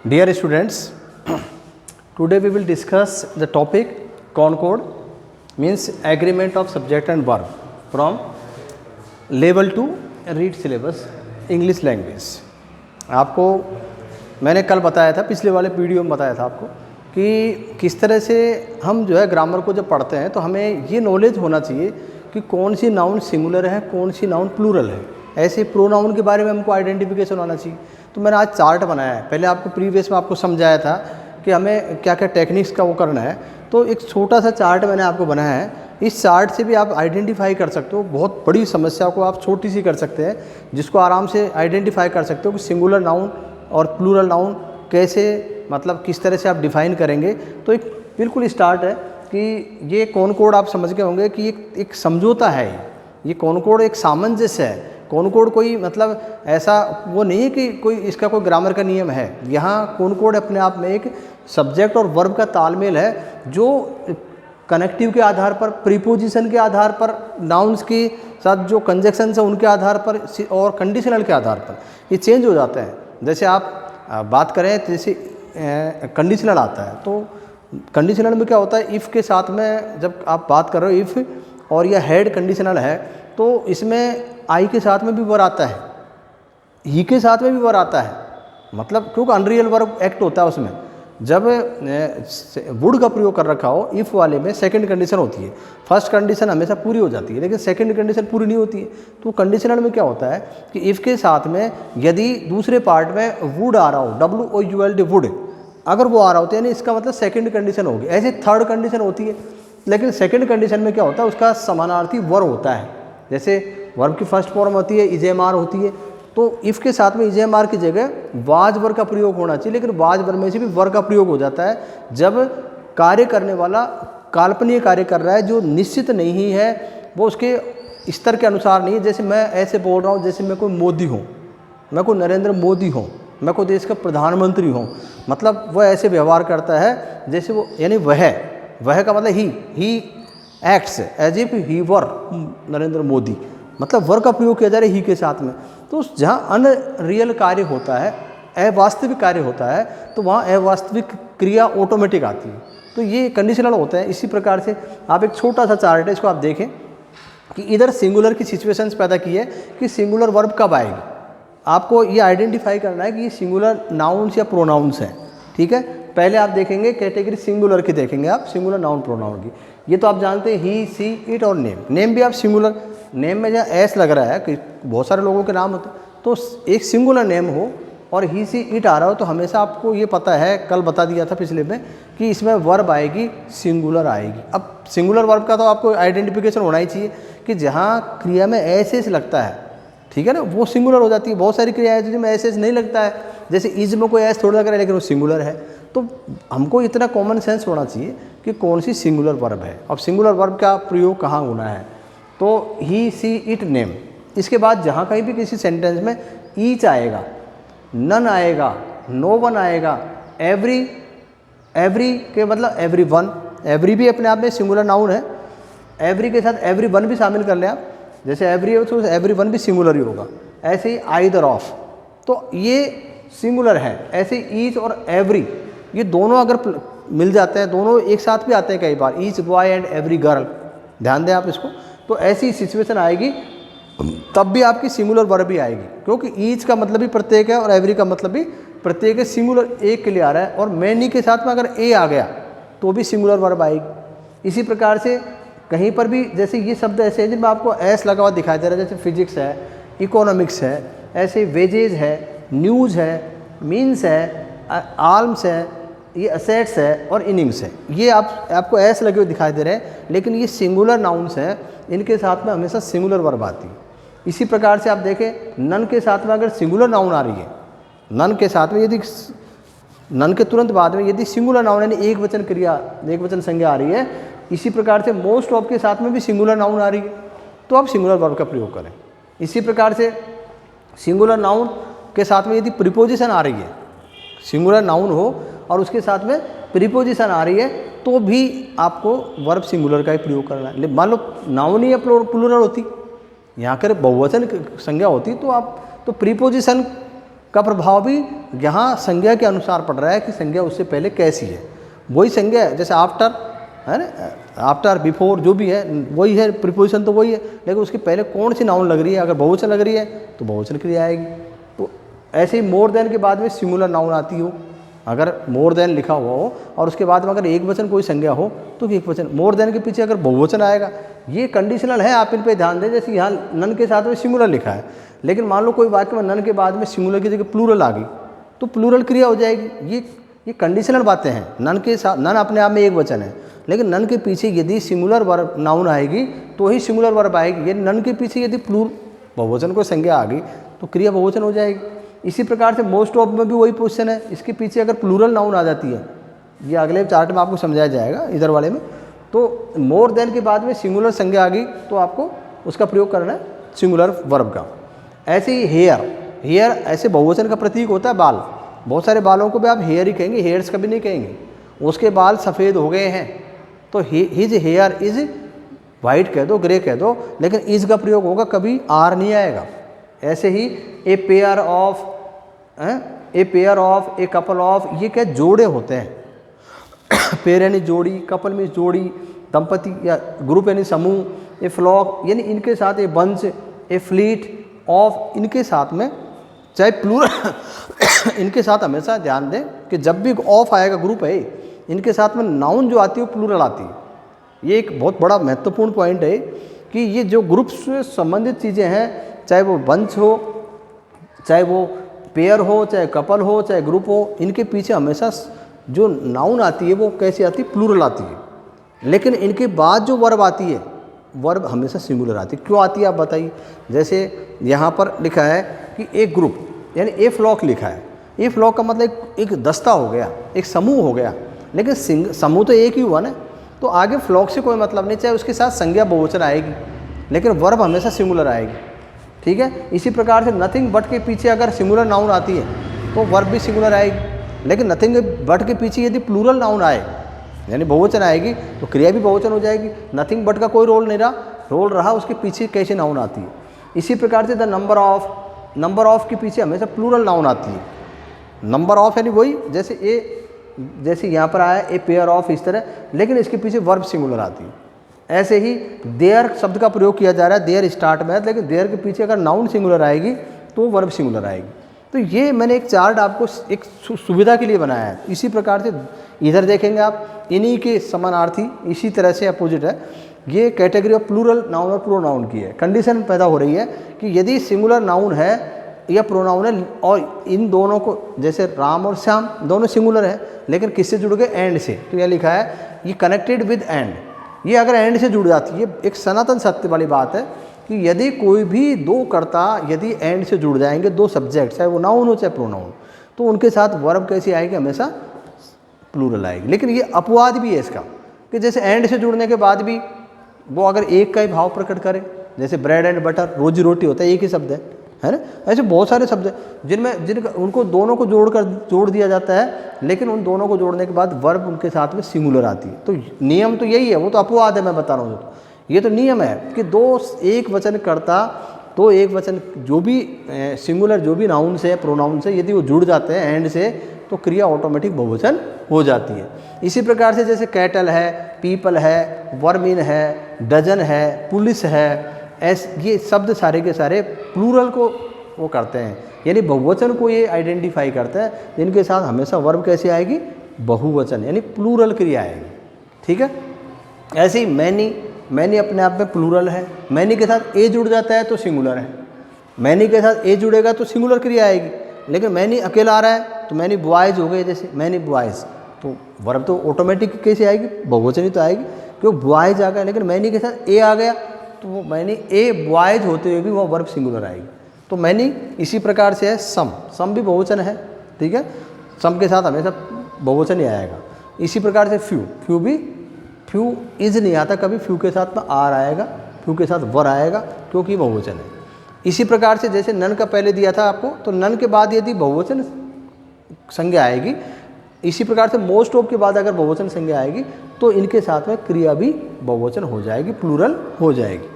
Dear students, today we will discuss the topic concord, means agreement of subject and verb from level 2 read syllabus English language। आपको मैंने कल बताया था, पिछले वाले वीडियो में बताया था आपको कि किस तरह से हम जो है ग्रामर को जब पढ़ते हैं तो हमें ये नॉलेज होना चाहिए कि कौन सी नाउन सिंगुलर है, कौन सी नाउन प्लूरल है। ऐसे प्रोनाउन के बारे में हमको आइडेंटिफिकेशन होना चाहिए। तो मैंने आज चार्ट बनाया है। पहले आपको प्रीवियस में आपको समझाया था कि हमें क्या क्या टेक्निक्स का वो करना है। तो एक छोटा सा चार्ट मैंने आपको बनाया है। इस चार्ट से भी आप आइडेंटिफाई कर सकते हो, बहुत बड़ी समस्या को आप छोटी सी कर सकते हैं, जिसको आराम से आइडेंटिफाई कर सकते हो कि सिंगुलर नाउन और प्लूरल नाउन कैसे, मतलब किस तरह से आप डिफाइन करेंगे। तो एक बिल्कुल स्टार्ट है कि ये कॉनकॉर्ड आप समझ गए होंगे कि एक समझौता है। ये कॉनकॉर्ड एक सामंजस्य है। कॉनकॉर्ड कोई मतलब ऐसा वो नहीं है कि कोई इसका कोई ग्रामर का नियम है। यहाँ कॉनकॉर्ड अपने आप में एक सब्जेक्ट और वर्ब का तालमेल है, जो कनेक्टिव के आधार पर, प्रीपोजिशन के आधार पर, नाउन्स के साथ जो कंजक्शंस है उनके आधार पर और कंडीशनल के आधार पर ये चेंज हो जाते हैं। जैसे आप बात करें, जैसे कंडीशनल आता है तो कंडीशनल में क्या होता है, इफ़ के साथ में जब आप बात कर रहे हो इफ़ और यह हेड कंडीशनल है तो इसमें आई के साथ में भी वर आता है, ही के साथ में भी वर आता है। मतलब क्योंकि अनरियल वर्ब एक्ट होता है उसमें। जब वुड का प्रयोग कर रखा हो इफ़ वाले में सेकंड कंडीशन होती है। फर्स्ट कंडीशन हमेशा पूरी हो जाती है लेकिन सेकंड कंडीशन पूरी नहीं होती है। तो कंडीशनल में क्या होता है कि इफ़ के साथ में यदि दूसरे पार्ट में वुड आ रहा हो, WOULD वुड, अगर वो आ रहा होता है यानी इसका मतलब सेकंड कंडीशन होगी। ऐसे थर्ड कंडीशन होती है, लेकिन सेकंड कंडीशन में क्या होता है, उसका समानार्थी वर होता है। जैसे वर्ब की फर्स्ट फॉर्म होती है इजेमार होती है, तो इफ़ के साथ में इजेमार की जगह वाज वर का प्रयोग होना चाहिए, लेकिन वाज वर में से भी वर का प्रयोग हो जाता है जब कार्य करने वाला काल्पनिक कार्य कर रहा है जो निश्चित नहीं है, वो उसके स्तर के अनुसार नहीं है। जैसे मैं ऐसे बोल रहा हूँ जैसे मैं कोई मोदी हूँ, मैं कोई नरेंद्र मोदी हूँ, मैं कोई देश का प्रधानमंत्री हूँ, मतलब वह ऐसे व्यवहार करता है जैसे वो, यानी वह का मतलब he acts as if he were Narendra Modi, मतलब वर का प्रयोग किया जा रहा है ही के साथ में। तो जहाँ अनरियल कार्य होता है, अवास्तविक कार्य होता है, तो वहाँ अवास्तविक क्रिया ऑटोमेटिक आती है। तो ये कंडीशनल होता है। इसी प्रकार से आप एक छोटा सा चार्ट है, इसको आप देखें कि इधर सिंगुलर की सिचुएशंस पैदा की है कि सिंगुलर वर्ब कब आएगी। आपको ये आइडेंटिफाई करना है कि ये सिंगुलर नाउन्स या प्रोनाउंस हैं। ठीक है, पहले आप देखेंगे कैटेगरी सिंगुलर की, देखेंगे आप सिंगुलर नाउन प्रोनाउन की। ये तो आप जानते हैं ही, सी, इट और नेम। नेम भी आप सिंगुलर, नेम में जहाँ एस लग रहा है कि बहुत सारे लोगों के नाम होते हैं, तो एक सिंगुलर नेम हो और ही, सी, इट आ रहा हो तो हमेशा आपको ये पता है, कल बता दिया था पिछले में, कि इसमें वर्ब आएगी सिंगुलर आएगी। अब सिंगुलर वर्ब का तो आपको आइडेंटिफिकेशन होना ही चाहिए कि जहाँ क्रिया में एस एस लगता है, ठीक है ना, वो सिंगुलर हो जाती है। बहुत सारी क्रियाएं जिनमें एस एस नहीं लगता है, जैसे इज में कोई एस थोड़ा लग रहा है लेकिन वो सिंगुलर है। तो हमको इतना कॉमन सेंस होना चाहिए कि कौन सी सिंगुलर वर्ब है। अब सिंगुलर वर्ब का प्रयोग कहाँ होना है, तो ही, सी, इट, नेम। इसके बाद जहाँ कहीं भी किसी सेंटेंस में ईच आएगा, नन आएगा, नो वन आएगा, एवरी के मतलब एवरी वन, एवरी भी अपने आप में सिंगुलर नाउन है। एवरी के साथ एवरी वन भी शामिल कर लें आप, जैसे एवरी हो तो एवरी वन भी सिंगुलर ही होगा। ऐसे ही आइदर ऑफ, तो ये सिंगुलर है। ऐसे ईच और एवरी, ये दोनों अगर मिल जाते हैं, दोनों एक साथ भी आते हैं कई बार, each boy and every girl, ध्यान दें आप इसको। तो ऐसी सिचुएशन आएगी तब भी आपकी सिंगुलर वर्ब भी आएगी, क्योंकि ईच का मतलब भी प्रत्येक है और एवरी का मतलब भी प्रत्येक है। सिंगुलर एक के लिए आ रहा है और मैनी के साथ में अगर ए आ गया तो भी सिंगुलर वर्ब आएगी। इसी प्रकार से कहीं पर भी, जैसे ये शब्द ऐसे हैं जिनमें आपको एस लगा हुआ दिखाई दे रहा है, जैसे फिजिक्स है, इकोनॉमिक्स है, ऐसे वेजेज है, न्यूज़ है, मीन्स है, आर्म्स है, ये असेट्स है और इनिंग्स है। ये आपको एस लगे हुए दिखाई दे रहे हैं, लेकिन ये सिंगुलर नाउन्स हैं, इनके साथ में हमेशा सिंगुलर वर्ब आती है। इसी प्रकार से आप देखें, नन के साथ में अगर सिंगुलर नाउन आ रही है, नन के साथ में यदि नन के तुरंत बाद में यदि सिंगुलर नाउन यानी एक वचन क्रिया, एक वचन संज्ञा आ रही है, इसी प्रकार से मोस्ट ऑफ के साथ में भी सिंगुलर नाउन आ रही है, तो आप सिंगुलर वर्ब का प्रयोग करें। इसी प्रकार से सिंगुलर नाउन के साथ में यदि प्रीपोजिशन आ रही है, सिंगुलर नाउन हो और उसके साथ में प्रीपोजिशन आ रही है, तो भी आपको वर्ब सिंगुलर का ही प्रयोग करना है। मान लो नाउन ही प्लूरल होती, यहाँ कर बहुवचन संज्ञा होती, तो आप तो प्रीपोजिशन का प्रभाव भी यहाँ संज्ञा के अनुसार पढ़ रहा है कि संज्ञा उससे पहले कैसी है। वही संज्ञा है, जैसे आफ्टर है ना, आफ्टर बिफोर जो भी है वही है, प्रीपोजिशन तो वही है, लेकिन उसके पहले कौन सी नाउन लग रही है। अगर बहुवचन लग रही है तो बहुवचन क्रिया आएगी। तो ऐसे ही मोर देन के बाद में सिंगुलर नाउन आती हो, अगर मोर देन लिखा हुआ हो और उसके बाद में अगर एक वचन कोई संज्ञा हो तो एक वचन, मोर देन के पीछे अगर बहुवचन आएगा। ये कंडीशनल है, आप इन पे ध्यान दें। जैसे यहाँ नन के साथ में सिंगुलर लिखा है, लेकिन मान लो कोई वाक्य में नन के बाद में सिंगुलर की जगह प्लूरल आ गई तो प्लूरल क्रिया हो जाएगी। ये कंडीशनल बातें हैं। नन के साथ, नन अपने आप में एक वचन है, लेकिन नन के पीछे यदि सिंगुलर वर्ब नाउन आएगी तो ही सिंगुलर वर्ब आएगी। ये नन के पीछे यदि बहुवचन को संज्ञा आ गई तो क्रिया बहुवचन हो जाएगी। इसी प्रकार से मोस्ट ऑफ में भी वही पोजीशन है। इसके पीछे अगर प्लूरल नाउन आ जाती है, ये अगले चार्ट में आपको समझाया जाएगा इधर वाले में, तो मोर देन के बाद में सिंगुलर संज्ञा आ गई तो आपको उसका प्रयोग करना है सिंगुलर वर्ब का। ऐसे ही हेयर, हेयर ऐसे बहुवचन का प्रतीक होता है। बाल, बहुत सारे बालों को भी आप हेयर ही कहेंगे, हेयर्स कभी नहीं कहेंगे। उसके बाल सफ़ेद हो गए हैं तो हिज हेयर इज वाइट कह दो, ग्रे कह दो, लेकिन इज का प्रयोग होगा, कभी आर नहीं आएगा। ऐसे ही a pair of, a couple of, ये क्या जोड़े होते हैं। पेयर यानी जोड़ी, कपल में जोड़ी, दंपति या ग्रुप यानी समूह, ए फ्लॉक यानी इनके साथ, a bunch, A fleet of, इनके साथ में चाहे प्लूरल इनके साथ हमेशा ध्यान दें कि जब भी ऑफ आएगा, ग्रुप है, इनके साथ में नाउन जो आती है वो प्लूरल आती है। ये एक बहुत बड़ा महत्वपूर्ण पॉइंट है कि ये जो ग्रुप से संबंधित चीज़ें हैं, चाहे वो बंच हो, चाहे वो पेयर हो, चाहे कपल हो, चाहे ग्रुप हो, इनके पीछे हमेशा जो नाउन आती है वो कैसी आती है, प्लूरल आती है। लेकिन इनके बाद जो वर्ब आती है, वर्ब हमेशा सिंगुलर आती है। क्यों आती है आप बताइए। जैसे यहाँ पर लिखा है कि एक ग्रुप यानी ए फ्लॉक लिखा है। ए फ्लॉक का मतलब एक दस्ता हो गया, एक समूह हो गया, लेकिन समूह तो एक ही हुआ ना, तो आगे फ्लॉक से कोई मतलब नहीं, चाहे उसके साथ संज्ञा बहुवचन आएगी, लेकिन वर्ब हमेशा सिंगुलर आएगी। ठीक है। इसी प्रकार से नथिंग बट के पीछे अगर सिंगुलर नाउन आती है तो वर्ब भी सिंगुलर आएगी, लेकिन नथिंग बट के पीछे यदि प्लूरल नाउन आए यानी बहुवचन आएगी तो क्रिया भी बहुवचन हो जाएगी। नथिंग बट का कोई रोल नहीं रहा, रोल रहा उसके पीछे कैसे नाउन आती है। इसी प्रकार से the number of, number of के पीछे हमेशा प्लूरल नाउन आती है। नंबर ऑफ यानी वही, जैसे यहाँ पर आया ए पेयर ऑफ, इस तरह, लेकिन इसके पीछे वर्ब सिंगुलर आती है। ऐसे ही देयर शब्द का प्रयोग किया जा रहा है, देयर स्टार्ट में है, लेकिन देयर के पीछे अगर नाउन सिंगुलर आएगी तो वर्ब सिंगुलर आएगी। तो ये मैंने एक चार्ट आपको एक सुविधा के लिए बनाया है। इसी प्रकार से इधर देखेंगे आप, इन्हीं के समानार्थी इसी तरह से अपोजिट है। ये कैटेगरी ऑफ प्लूरल नाउन और प्रोनाउन की है। कंडीशन पैदा हो रही है कि यदि सिंगुलर नाउन है या प्रोनाउन है और इन दोनों को, जैसे राम और श्याम दोनों सिंगुलर हैं, लेकिन किससे जुड़ गए, एंड से। तो यह लिखा है ये कनेक्टेड विद एंड, ये अगर एंड से जुड़ जाती है, एक सनातन सत्य वाली बात है कि यदि कोई भी दो कर्ता यदि एंड से जुड़ जाएंगे, दो सब्जेक्ट, चाहे वो नाउन हो चाहे प्रोनाउन, तो उनके साथ वर्ब कैसी आएगी, हमेशा प्लूरल आएगी। लेकिन ये अपवाद भी है इसका कि जैसे एंड से जुड़ने के बाद भी वो अगर एक का ही भाव प्रकट करे, जैसे ब्रेड एंड बटर, रोजी रोटी होता है, एक ही शब्द है ना। ऐसे बहुत सारे शब्द हैं जिनका उनको दोनों को जोड़ दिया जाता है, लेकिन उन दोनों को जोड़ने के बाद वर्ब उनके साथ में सिंगुलर आती है। तो नियम तो यही है, वो तो अपवाद है मैं बता रहा हूँ। तो ये तो नियम है कि एक वचन करता, तो एक वचन जो भी सिंगुलर जो भी नाउन से प्रोनाउन से यदि वो जुड़ जाते हैं एंड से, तो क्रिया ऑटोमेटिक बहुवचन हो जाती है। इसी प्रकार से जैसे कैटल है, पीपल है, वर्मिन है, डजन है, पुलिस है, ये शब्द सारे के सारे प्लूरल को वो करते हैं, यानी बहुवचन को ये आइडेंटिफाई करता है, जिनके साथ हमेशा वर्ब कैसे आएगी, बहुवचन यानी प्लूरल क्रिया आएगी। ठीक है। ऐसे ही मैनी अपने आप में प्लूरल है, मैनी के साथ ए जुड़ जाता है तो सिंगुलर है, मैनी के साथ ए जुड़ेगा तो सिंगुलर क्रिया आएगी। लेकिन मैनी अकेला आ रहा है तो मैनी बॉयज़ हो गए, जैसे मैनी बॉयज़, तो वर्ब तो ऑटोमेटिक कैसे आएगी, बहुवचन ही तो आएगी, क्योंकि बॉयज़ आ गया। लेकिन मैनी के साथ ए आ गया तो वो मैनी ए बॉयज़ होते हुए भी वो वर्ब सिंगुलर आएगी। तो मैनी इसी प्रकार से है। सम भी बहुवचन है। ठीक है। सम के साथ हमेशा बहुवचन ही आएगा। इसी प्रकार से फ्यू इज नहीं आता कभी, फ्यू के साथ में आर आएगा, फ्यू के साथ वर आएगा, क्योंकि बहुवचन है। इसी प्रकार से जैसे नन का पहले दिया था आपको, तो नन के बाद यदि बहुवचन संज्ञा आएगी, इसी प्रकार से मोस्ट ऑफ के बाद अगर बहुवचन संज्ञा आएगी तो इनके साथ में क्रिया भी बहुवचन हो जाएगी, प्लूरल हो जाएगी।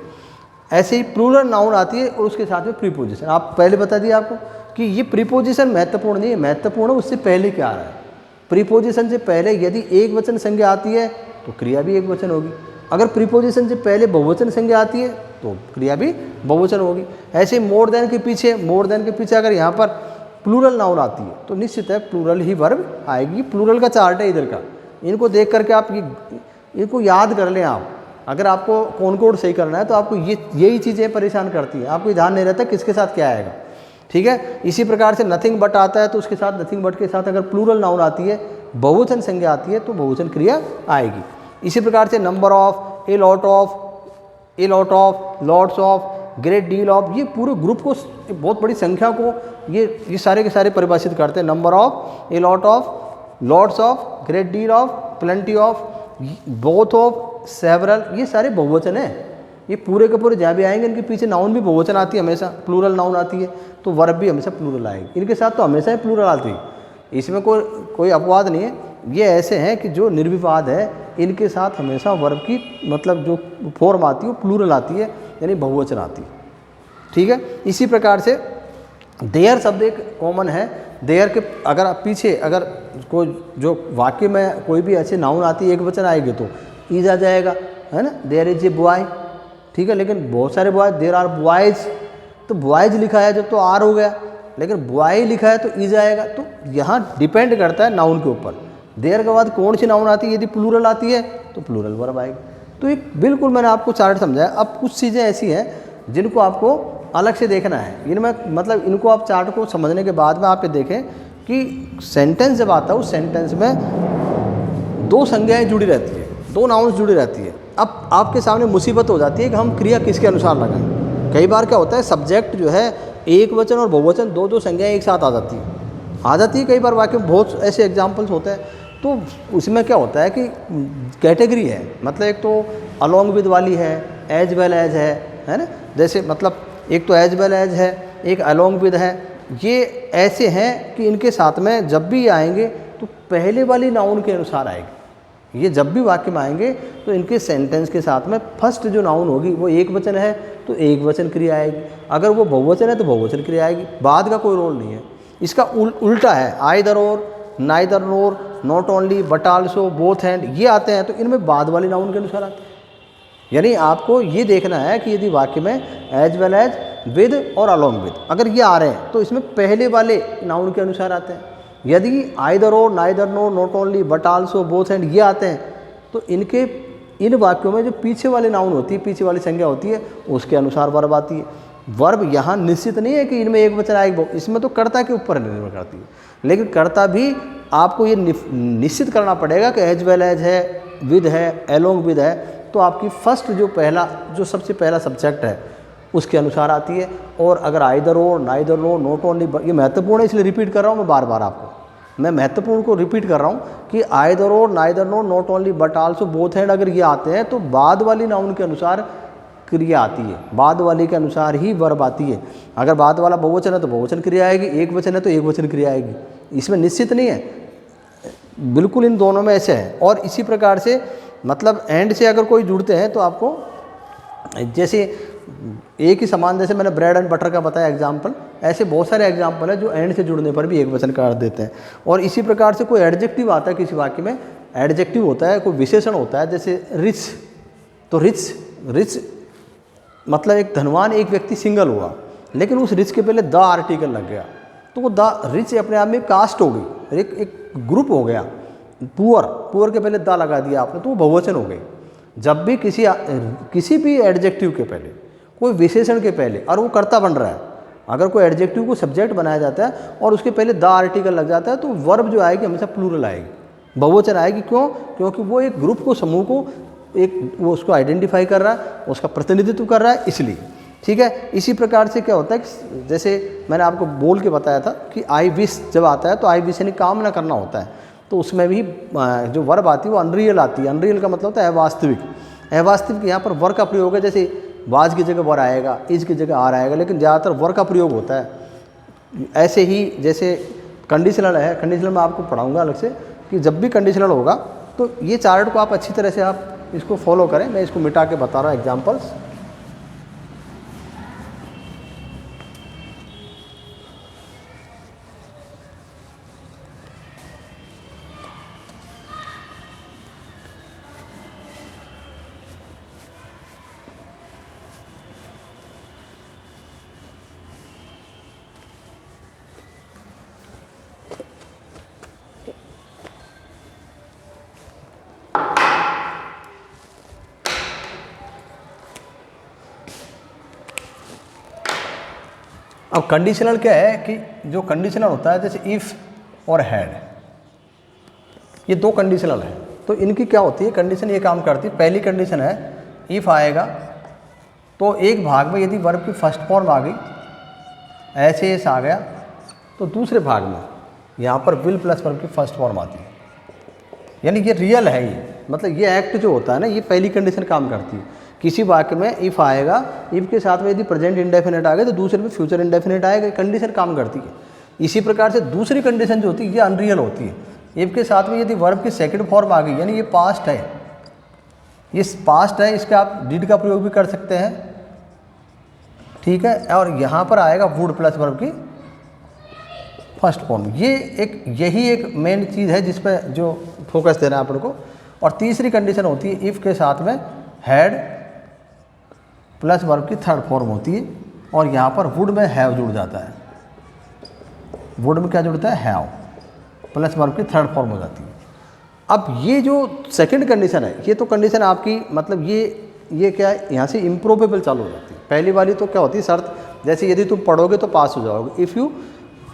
ऐसे ही प्लूरल नाउन आती है और उसके साथ में प्रीपोजिशन। आप पहले बता दिए आपको कि ये प्रीपोजिशन महत्वपूर्ण नहीं है, महत्वपूर्ण उससे पहले क्या आ रहा है। प्रीपोजिशन से पहले यदि एक वचन संज्ञा आती है तो क्रिया भी एक वचन होगी, अगर प्रीपोजिशन से पहले बहुवचन संज्ञा आती है तो क्रिया भी बहुवचन होगी। ऐसे मोर देन के पीछे अगर यहाँ पर प्लूरल नाउन आती है तो निश्चित है प्लूरल ही वर्ब आएगी। प्लूरल का चार्ट है इधर का, इनको देख करके आप इनको याद कर लें। आप अगर आपको कॉनकॉर्ड सही करना है तो आपको यही चीज़ें परेशान करती हैं, आपको ध्यान नहीं रहता किसके साथ क्या आएगा। ठीक है, इसी प्रकार से नथिंग बट आता है तो उसके साथ नथिंग बट के साथ अगर प्लूरल नाउन आती है, बहुवचन संज्ञा आती है तो बहुवचन क्रिया आएगी। इसी प्रकार से number of, a lot of, lots of, great deal of, ये पूरे ग्रुप को, बहुत बड़ी संख्या को ये सारे के सारे परिभाषित करते हैं। Number of, a lot of, lots of, great deal of, plenty of, both of, several, ये सारे बहुवचन है। ये पूरे के पूरे जहाँ भी आएंगे इनके पीछे नाउन भी बहुवचन आती है, हमेशा प्लूरल नाउन आती है, तो वर्ब भी हमेशा प्लूरल आएगी। इनके साथ तो हमेशा ही प्लूरल आती है, इसमें कोई अपवाद नहीं है। ये ऐसे हैं कि जो निर्विवाद है, इनके साथ हमेशा वर्ब की मतलब जो फॉर्म आती है वो प्लूरल आती है, यानी बहुवचन आती है। ठीक है, इसी प्रकार से देयर शब्द एक कॉमन है। देयर के अगर आप पीछे अगर कोई जो वाक्य में कोई भी ऐसे नाउन आती है एक वचन आएगी तो ईज आ जाएगा, है ना। देयर इज ए बॉय, ठीक है, लेकिन बहुत सारे बॉय, देयर आर बॉयज़, तो बॉयज़ लिखा है जब तो आर हो गया, लेकिन बॉय लिखा है तो ईज आएगा। तो यहाँ डिपेंड करता है नाउन के ऊपर। देयर के बाद कौन सी नाउन आती है, यदि प्लूरल आती है तो प्लूरल वर्ब आएगी। तो एक बिल्कुल मैंने आपको चार्ट समझाया। अब कुछ चीज़ें ऐसी हैं जिनको आपको अलग से देखना है। इनमें मतलब इनको आप चार्ट को समझने के बाद में आप ये देखें कि सेंटेंस जब आता है उस सेंटेंस में दो संज्ञाएं जुड़ी रहती है, दो नाउन्स जुड़ी रहती है। अब आपके सामने मुसीबत हो जाती है कि हम क्रिया किसके अनुसार लगाएं। कई बार क्या होता है, सब्जेक्ट जो है एक वचन और बहुवचन दो संज्ञाएं एक साथ आ जाती है। कई बार वाकई में बहुत ऐसे एग्जाम्पल्स होते हैं। तो उसमें क्या होता है कि कैटेगरी है, मतलब एक तो अलॉन्ग विद वाली है, एज वेल एज है ना। जैसे मतलब एक तो एज वेल एज है, एक अलॉन्ग विद है। ये ऐसे हैं कि इनके साथ में जब भी आएंगे तो पहले वाली नाउन के अनुसार आएंगे। ये जब भी वाक्य में आएंगे तो इनके सेंटेंस के साथ में फर्स्ट जो नाउन होगी वो एक वचन है तो एक वचन क्रिया आएगी, अगर वो बहुवचन है तो बहुवचन क्रिया आएगी। बाद का कोई रोल नहीं है। इसका उल्टा है, either or, neither NOR, not only, but also, both and, ये आते हैं तो इनमें बाद वाली नाउन के अनुसार आते हैं। यानी आपको ये देखना है कि यदि वाक्य में एज वेल एज, विद और अलॉन्ग विद अगर ये आ रहे हैं तो इसमें पहले वाले नाउन के अनुसार आते हैं। यदि either or, neither nor, not only, but also, both and ये आते हैं तो इन वाक्यों में जो पीछे वाली नाउन होती है, पीछे वाली संज्ञा होती है, उसके अनुसार वर्ब आती है। वर्ब यहाँ निश्चित नहीं है कि इनमें एक वचन आएगा, इसमें तो कर्ता के ऊपर निर्भर करती है। लेकिन कर्ता भी आपको ये निश्चित करना पड़ेगा कि एज वेल एज है, विद है, अलोंग विद है, तो आपकी फर्स्ट जो सबसे पहला सब्जेक्ट है उसके अनुसार आती है। और अगर either or, neither nor, not only, ये महत्वपूर्ण है इसलिए रिपीट कर रहा हूँ मैं बार बार आपको, मैं महत्वपूर्ण को रिपीट कर रहा हूँ कि either or, neither nor, not only, but also, both and अगर ये आते हैं तो बाद वाली नाउन के अनुसार क्रिया आती है, बाद वाली के अनुसार ही वर्ब आती है। अगर बाद वाला बहुवचन है तो बहुवचन क्रिया आएगी, एक वचन है तो एक वचन क्रिया आएगी। इसमें निश्चित नहीं है, बिल्कुल इन दोनों में ऐसे है। और इसी प्रकार से मतलब एंड से अगर कोई जुड़ते हैं तो आपको जैसे एक ही समान, जैसे मैंने ब्रेड एंड बटर का बताया एग्जाम्पल, ऐसे बहुत सारे एग्जाम्पल है जो एंड से जुड़ने पर भी एक वचन का अर्थ देते हैं। और इसी प्रकार से कोई एडजेक्टिव आता है किसी वाक्य में, एडजेक्टिव होता है, कोई विशेषण होता है, जैसे रिच, तो रिच मतलब एक धनवान एक व्यक्ति सिंगल हुआ, लेकिन उस रिच के पहले द आर्टिकल लग गया तो वो द रिच अपने आप में कास्ट हो गई, एक ग्रुप हो गया। पुअर के पहले द लगा दिया आपने तो वो बहुवचन हो गई। जब भी किसी भी एडजेक्टिव के पहले, कोई विशेषण के पहले, और वो कर्ता बन रहा है, अगर कोई एडजेक्टिव को सब्जेक्ट बनाया जाता है और उसके पहले द आर्टिकल लग जाता है तो वर्ब जो आएगी हमेशा प्लूरल आएगी, बहुवचन आएगी। क्यों? क्योंकि वो एक ग्रुप को, समूह को, वो उसको आइडेंटिफाई कर रहा है, उसका प्रतिनिधित्व कर रहा है, इसलिए। ठीक है, इसी प्रकार से क्या होता है कि जैसे मैंने आपको बोल के बताया था कि आई विश जब आता है तो आई विश यानी कामना करना होता है, तो उसमें भी जो वर्ब आती है वो अनरियल आती है। अनरियल का मतलब होता है अवास्तविक। अवास्तविक यहाँ पर वर का प्रयोग है, जैसे वाज की जगह वर आएगा, इज की जगह आर आएगा, लेकिन ज़्यादातर वर का प्रयोग होता है। ऐसे ही जैसे कंडीशनल है, कंडीशनल मैं आपको पढ़ाऊँगा अलग से कि जब भी कंडीशनल होगा तो ये चार्ट को आप अच्छी तरह से आप इसको फॉलो करें। मैं इसको मिटा के बता रहा हूँ एग्जाम्पल्स। अब कंडीशनल क्या है कि जो कंडीशनल होता है जैसे इफ़ और हैड, ये दो कंडीशनल है। तो इनकी क्या होती है कंडीशन, ये काम करती है। पहली कंडीशन है इफ़ आएगा तो एक भाग में यदि वर्ब की फर्स्ट फॉर्म आ गई, ऐसे एस आ गया, तो दूसरे भाग में यहाँ पर विल प्लस वर्ब की फर्स्ट फॉर्म आती है। यानी ये रियल है, ये मतलब ये एक्ट जो होता है ना, ये पहली कंडीशन काम करती है। किसी वाक्य में इफ़ आएगा, इफ़ के साथ में यदि प्रेजेंट इंडेफिनिट आ गए तो दूसरे में फ्यूचर इंडेफिनिट आएगा, कंडीशन काम करती है। इसी प्रकार से दूसरी कंडीशन जो होती है ये अनरियल होती है। इफ़ के साथ में यदि वर्ब की सेकंड फॉर्म आ गई, यानी ये पास्ट है, ये पास्ट है, इसका आप डिड का प्रयोग भी कर सकते हैं, ठीक है। और यहाँ पर आएगा वुड प्लस वर्ब की फर्स्ट फॉर्म। यही एक मेन चीज़ है जिस पर जो फोकस देना है अपन को। और तीसरी कंडीशन होती है इफ़ के साथ में हैड प्लस वर्ब की थर्ड फॉर्म होती है, और यहाँ पर वुड में हैव जुड़ जाता है। वुड में क्या जुड़ता है, हैव प्लस वर्ब की थर्ड फॉर्म हो जाती है। अब ये जो सेकंड कंडीशन है, ये तो कंडीशन आपकी मतलब ये क्या है, यहाँ से इम्प्रोबेबल चालू हो जाती है। पहली वाली तो क्या होती है शर्त, जैसे यदि तुम पढ़ोगे तो पास हो जाओगे, if you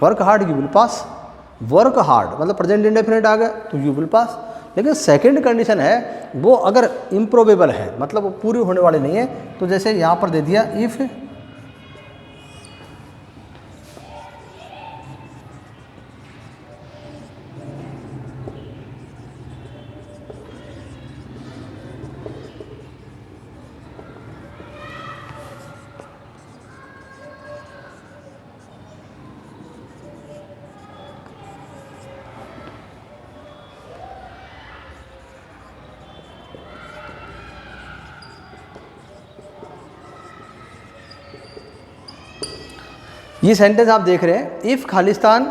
work hard you will pass. Work hard मतलब प्रेजेंट इंडेफिनिट आ गया तो यू विल पास। लेकिन सेकंड कंडीशन है वो अगर इम्प्रोबेबल है, मतलब वो पूरी होने वाली नहीं है, तो जैसे यहाँ पर दे दिया इफ़ ये सेंटेंस आप देख रहे हैं, if Khalistan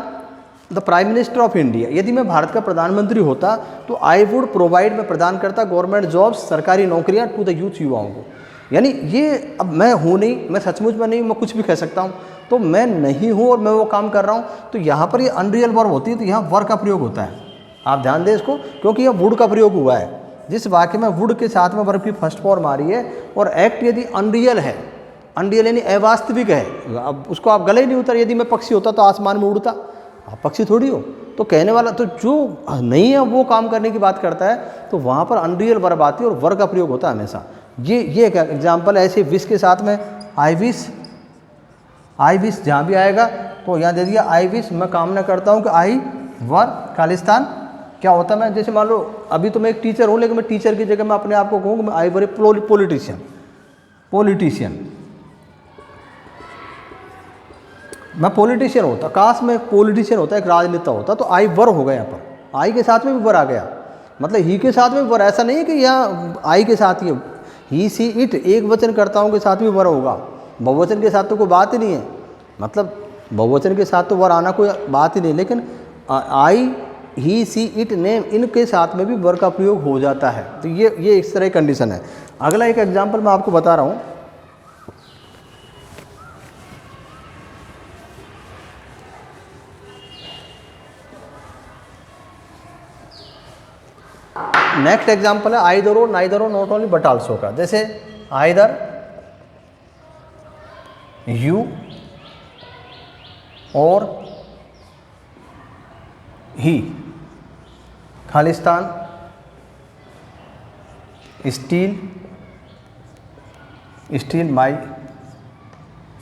the prime minister of India, यदि मैं भारत का प्रधानमंत्री होता तो आई वुड प्रोवाइड, मैं प्रदान करता गवर्नमेंट जॉब्स, सरकारी नौकरियां टू द यूथ, युवाओं को। यानी ये अब मैं हूँ नहीं, मैं सचमुच में नहीं, मैं कुछ भी कह सकता हूँ, तो मैं नहीं हूँ और मैं वो काम कर रहा हूँ, तो यहाँ पर ये अनरियल वर्ब होती है, तो यहाँ वर्ब का प्रयोग होता है। आप ध्यान दें इसको, क्योंकि यह वुड का प्रयोग हुआ है। जिस वाक्य में वुड के साथ में वर्ब की फर्स्ट फॉर्म आ रही है और एक्ट यदि अनरियल है, अनरियल यानी अवास्तविक है, अब उसको आप गले ही नहीं उतर। यदि मैं पक्षी होता तो आसमान में उड़ता, आप पक्षी थोड़ी हो। तो कहने वाला तो जो नहीं है वो काम करने की बात करता है, तो वहाँ पर अनरियल वर्ब आती है और वर्ब का प्रयोग होता है हमेशा। ये एक एग्जाम्पल है। ऐसे विश के साथ में आई विश जहाँ भी आएगा तो यहाँ दे दिया आई विश, मैं कामना करता हूँ कि आई वर खालिस्तान। क्या होता है, मैं जैसे मान लो अभी तो मैं एक टीचर हूँ, लेकिन मैं टीचर की जगह मैं अपने आप को कहूँ कि मैं आई वर पॉलिटिशियन, मैं पॉलिटिशियन होता, काश मैं पॉलिटिशियन होता, एक राजनेता होता, तो आई वर हो गया। यहाँ पर आई के साथ में भी वर आ गया, मतलब ही के साथ में भी वर। ऐसा नहीं है कि यहाँ आई के साथ ही ही सी इट एक वचन कर्ताओं के साथ भी वर होगा, बहुवचन के साथ तो कोई बात ही नहीं है। मतलब बहुवचन के साथ तो वर आना कोई बात ही नहीं, लेकिन आई ही सी इट नेम इनके साथ में भी वर का प्रयोग हो जाता है। तो ये इस तरह की कंडीशन है। अगला एक एग्जाम्पल मैं आपको बता रहा हूँ। नेक्स्ट एग्जाम्पल है आइदर और नाइदर और नॉट ओनली बट आल्सो का। जैसे आइदर यू और ही, खालिस्तान, स्टील माई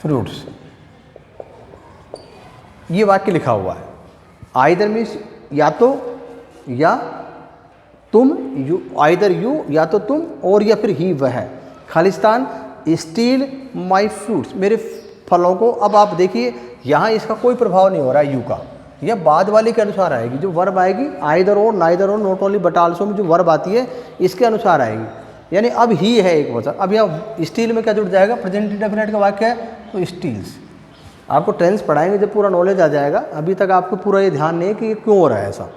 फ्रूट्स। ये वाक्य लिखा हुआ है। आइदर मीन्स या तो या तुम, यू आइदर यू या तो तुम, और या फिर ही वह। खालिस्तान स्टील माई फ्रूट्स, मेरे फलों को। अब आप देखिए यहाँ इसका कोई प्रभाव नहीं हो रहा है यू का, यह बाद वाली के अनुसार आएगी। जो वर्ब आएगी आइदर और नाइदर और नॉट ओनली बट आल्सो में जो वर्ब आती है इसके अनुसार आएगी। यानी अब ही है एक वचन। अब यहाँ स्टील में क्या जुड़ जाएगा, प्रेजेंट इंडेफिनिट का वाक्य है तो स्टील्स। आपको टेंस पढ़ाएंगे जब पूरा नॉलेज आ जाएगा। अभी तक आपको पूरा ये ध्यान नहीं है कि ये क्यों हो रहा है ऐसा,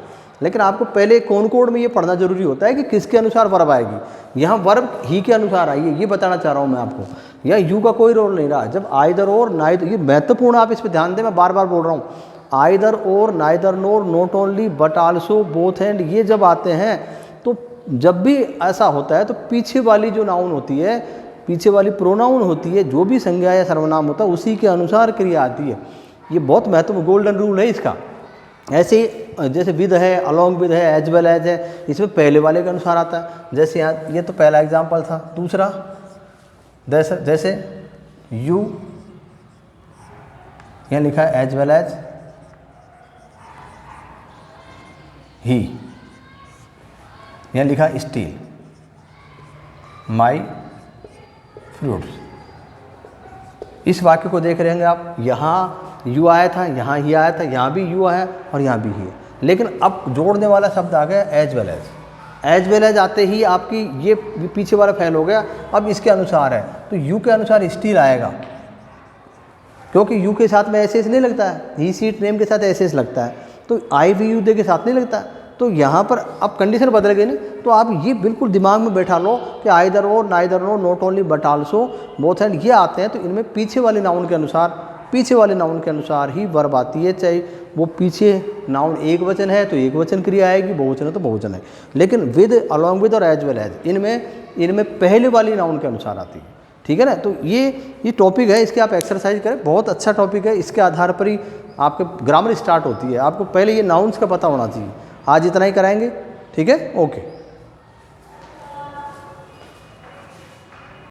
लेकिन आपको पहले कॉनकोड में ये पढ़ना जरूरी होता है कि किसके अनुसार वर्ब आएगी। यहाँ वर्ब ही के अनुसार आई है, ये बताना चाह रहा हूँ मैं आपको। यहाँ यू का कोई रोल नहीं रहा। जब आइदर और नाइदर, ये महत्वपूर्ण, आप इस पर ध्यान दें, मैं बार बार बोल रहा हूँ। Either or, neither NOR, not only but also, both and, ये जब आते हैं तो जब भी ऐसा होता है तो पीछे वाली जो नाउन होती है पीछे वाली प्रोनाउन होती है, जो भी संज्ञा या सर्वनाम होता है उसी के अनुसार क्रिया आती है। ये बहुत महत्वपूर्ण गोल्डन रूल है इसका। ऐसे जैसे विद है, अलोंग विद है, एज वेल एज है, इसमें पहले वाले के अनुसार आता है। जैसे यहाँ ये तो पहला एग्जाम्पल था। दूसरा जैसे यू, यहाँ लिखा है एज वेल एज ही, यहाँ लिखा स्टील, माई फ्रूट्स। इस वाक्य को देख रहे होंगे आप, यहाँ यू आया था, यहाँ ही आया था, यहाँ भी यू आया और यहाँ भी ही है, लेकिन अब जोड़ने वाला शब्द आ गया as well as. As well as आते ही आपकी ये पीछे वाला फेल हो गया, अब इसके अनुसार है तो यू के अनुसार स्टील आएगा, क्योंकि यू के साथ में एस एस नहीं लगता है, ही सीट नेम के साथ एस एस लगता है, तो आई वी यू दे के साथ नहीं लगता है। तो यहाँ पर अब कंडीशन बदल गई नहीं, तो आप ये बिल्कुल दिमाग में बैठा लो कि either or, neither nor, not only but also, both and, ये आते हैं तो इनमें पीछे वाले नाउन के अनुसार, पीछे वाले नाउन के अनुसार ही वर्ब आती है। चाहे वो पीछे नाउन एक वचन है तो एक वचन क्रिया आएगी, बहुवचन है तो बहुवचन है, लेकिन विद, अलॉन्ग विद और एज वेल एज इनमें पहले वाली नाउन के अनुसार आती है। ठीक है ना। तो ये टॉपिक है, इसके आप एक्सरसाइज करें, बहुत अच्छा टॉपिक है। इसके आधार पर ही आपके ग्रामर स्टार्ट होती है। आपको पहले ये नाउन्स का पता होना चाहिए। आज इतना ही कराएंगे, ठीक है, ओके।